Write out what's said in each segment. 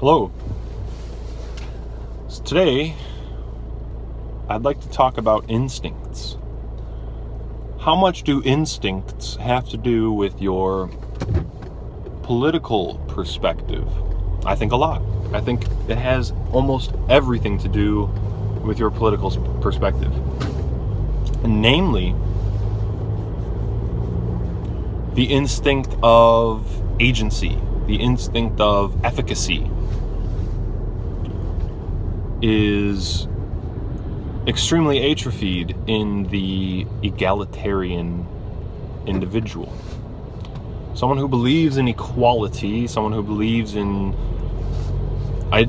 Hello. So today, I'd like to talk about instincts. How much do instincts have to do with your political perspective? I think a lot. I think it has almost everything to do with your political perspective. And namely, the instinct of agency, the instinct of efficacy is extremely atrophied in the egalitarian individual. Someone who believes in equality, someone who believes in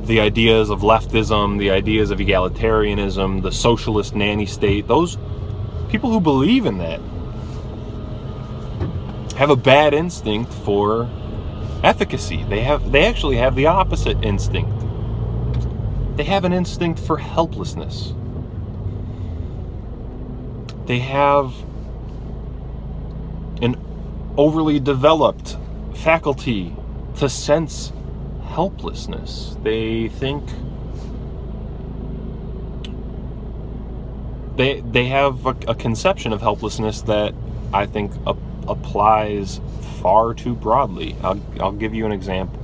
the ideas of leftism, the ideas of egalitarianism, the socialist nanny state, those people who believe in that have a bad instinct for efficacy. They actually have the opposite instinct. They have an instinct for helplessness. They have an overly developed faculty to sense helplessness. They think they have a conception of helplessness that I think applies far too broadly. I'll give you an example.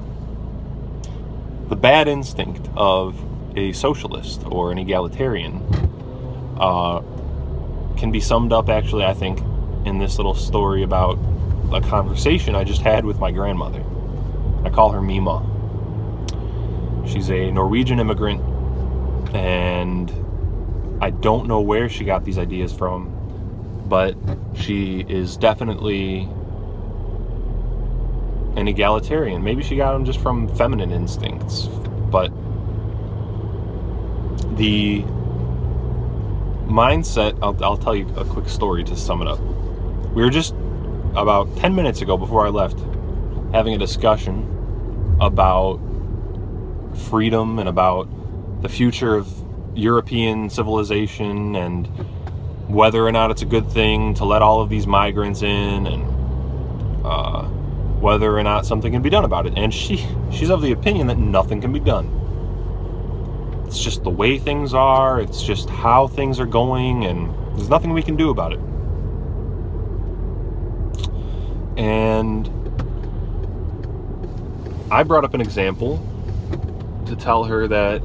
The bad instinct of a socialist or an egalitarian can be summed up, actually, I think, in this little story about a conversation I just had with my grandmother. I call her Mima. She's a Norwegian immigrant, and I don't know where she got these ideas from, but she is definitely an egalitarian. Maybe she got them just from feminine instincts, but the mindset, I'll tell you a quick story to sum it up. We were just about 10 minutes ago, before I left, having a discussion about freedom and about the future of European civilization and whether or not it's a good thing to let all of these migrants in, and whether or not something can be done about it. And she's of the opinion that nothing can be done. It's just the way things are, it's just how things are going, and there's nothing we can do about it. And I brought up an example to tell her that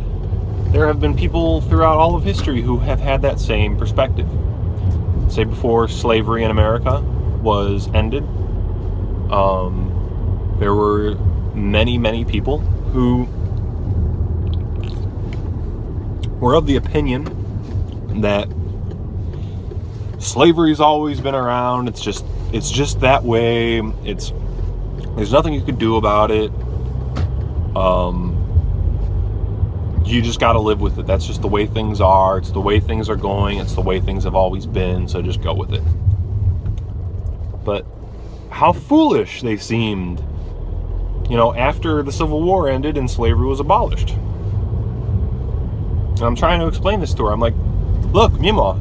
there have been people throughout all of history who have had that same perspective. Say before slavery in America was ended, there were many people who were of the opinion that slavery's always been around. It's just that way. There's nothing you could do about it. You just got to live with it. That's just the way things are. It's the way things are going. It's the way things have always been. So just go with it. But how foolish they seemed, after the Civil War ended and slavery was abolished. And I'm trying to explain this to her. I'm like, look, Mima,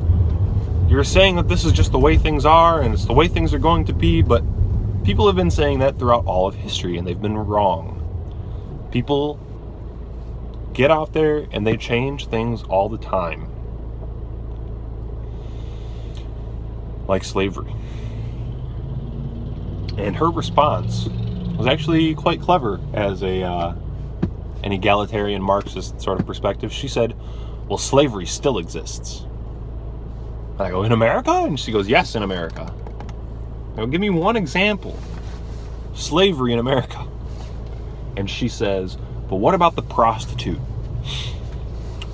you're saying that this is just the way things are and it's the way things are going to be, but people have been saying that throughout all of history and they've been wrong. People get out there and they change things all the time. Like slavery. And her response was actually quite clever as an egalitarian Marxist sort of perspective. She said, well, slavery still exists. And I go, in America? And she goes, yes, in America. I go, give me one example of slavery in America. And she says, but what about the prostitute?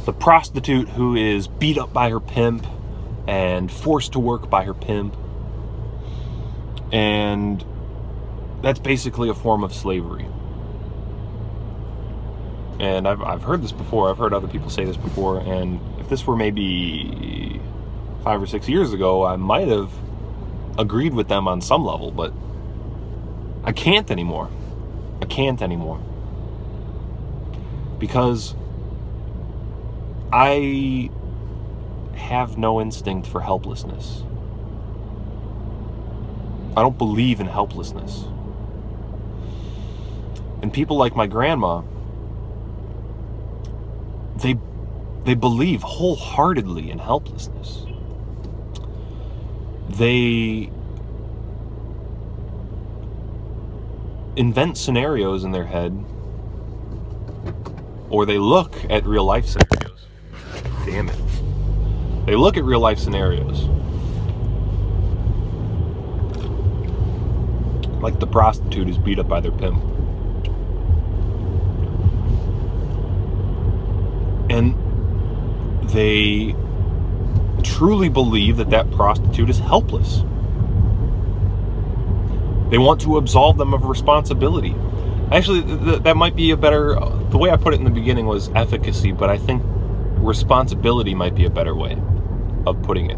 The prostitute who is beat up by her pimp and forced to work by her pimp. And that's basically a form of slavery. And I've heard this before. I've heard other people say this before. And if this were maybe 5 or 6 years ago, I might have agreed with them on some level. But I can't anymore. I can't anymore. Because I have no instinct for helplessness. I don't believe in helplessness. And people like my grandma they believe wholeheartedly in helplessness. They invent scenarios in their head, or they look at real life scenarios. Damn it. They look at real life scenarios, like the prostitute is beat up by their pimp, and they truly believe that that prostitute is helpless. They want to absolve them of responsibility. Actually, that might be a better... The way I put it in the beginning was efficacy, but I think responsibility might be a better way of putting it.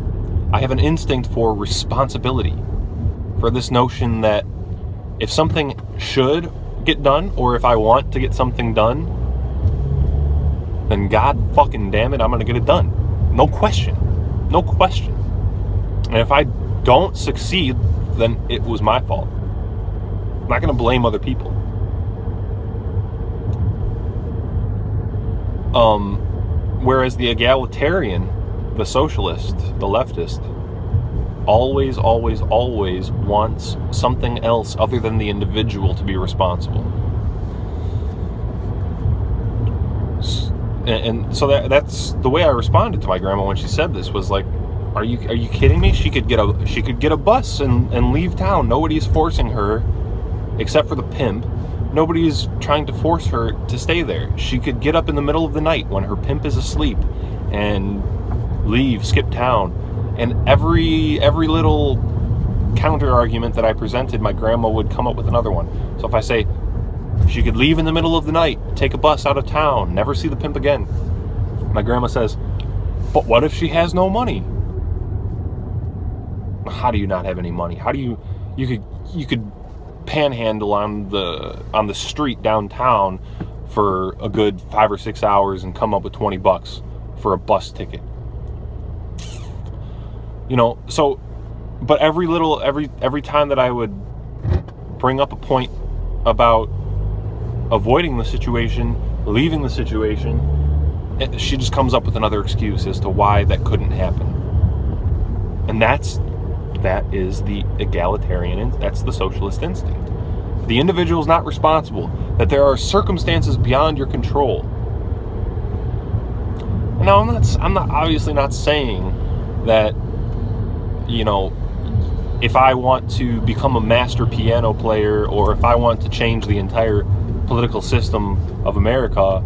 I have an instinct for responsibility, for this notion that if something should get done, or if I want to get something done, then God fucking damn it, I'm gonna get it done. No question. No question. And if I don't succeed, then it was my fault. I'm not gonna blame other people. Whereas the egalitarian, the socialist, the leftist, always wants something else other than the individual to be responsible. And so that's the way I responded to my grandma when she said this, was like, are you kidding me? She could get a bus and leave town. Nobody's forcing her except for the pimp. Nobody's trying to force her to stay there. She could get up in the middle of the night when her pimp is asleep and leave, skip town. And every little counter argument that I presented, my grandma would come up with another one. So if I say she could leave in the middle of the night, take a bus out of town, never see the pimp again, my grandma says, but what if she has no money? How do you not have any money? How do you could panhandle on the street downtown for a good 5 or 6 hours and come up with $20 for a bus ticket. You know, so, but every time that I would bring up a point about avoiding the situation, leaving the situation, she just comes up with another excuse as to why that couldn't happen. And that is the egalitarian, that's the socialist instinct. The individual is not responsible, that there are circumstances beyond your control. Now, I'm not obviously not saying that, you know, if I want to become a master piano player, or if I want to change the entire political system of America,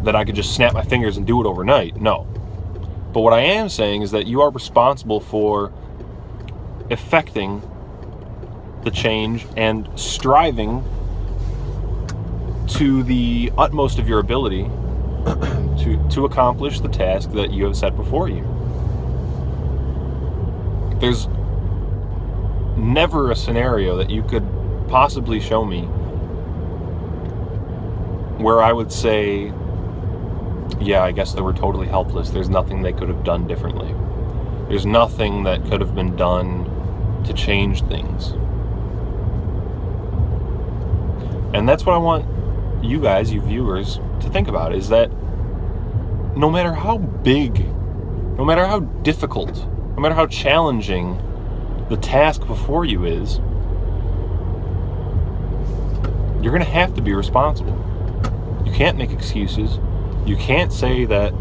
that I could just snap my fingers and do it overnight. No. But what I am saying is that you are responsible for effecting the change and striving to the utmost of your ability to accomplish the task that you have set before you. There's never a scenario that you could possibly show me where I would say, yeah, I guess they were totally helpless. There's nothing they could have done differently. There's nothing that could have been done to change things. And that's what I want you guys, you viewers, to think about, is that no matter how big, no matter how difficult, no matter how challenging the task before you is, you're going to have to be responsible. You can't make excuses. You can't say that,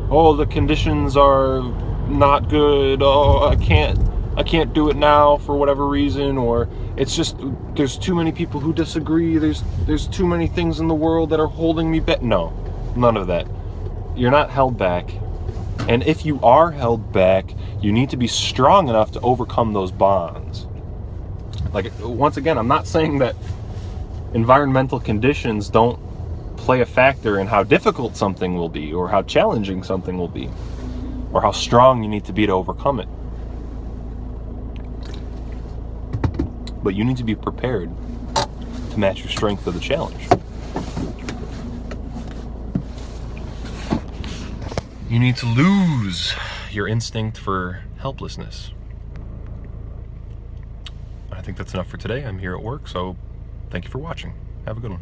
oh, the conditions are not good, oh, I can't do it now for whatever reason, or it's just there's too many people who disagree, there's too many things in the world that are holding me back. No, none of that. You're not held back. And if you are held back, you need to be strong enough to overcome those bonds. Like, once again, I'm not saying that environmental conditions don't play a factor in how difficult something will be, or how challenging something will be, or how strong you need to be to overcome it. But you need to be prepared to match your strength to the challenge. You need to lose your instinct for helplessness. I think that's enough for today. I'm here at work, so thank you for watching. Have a good one.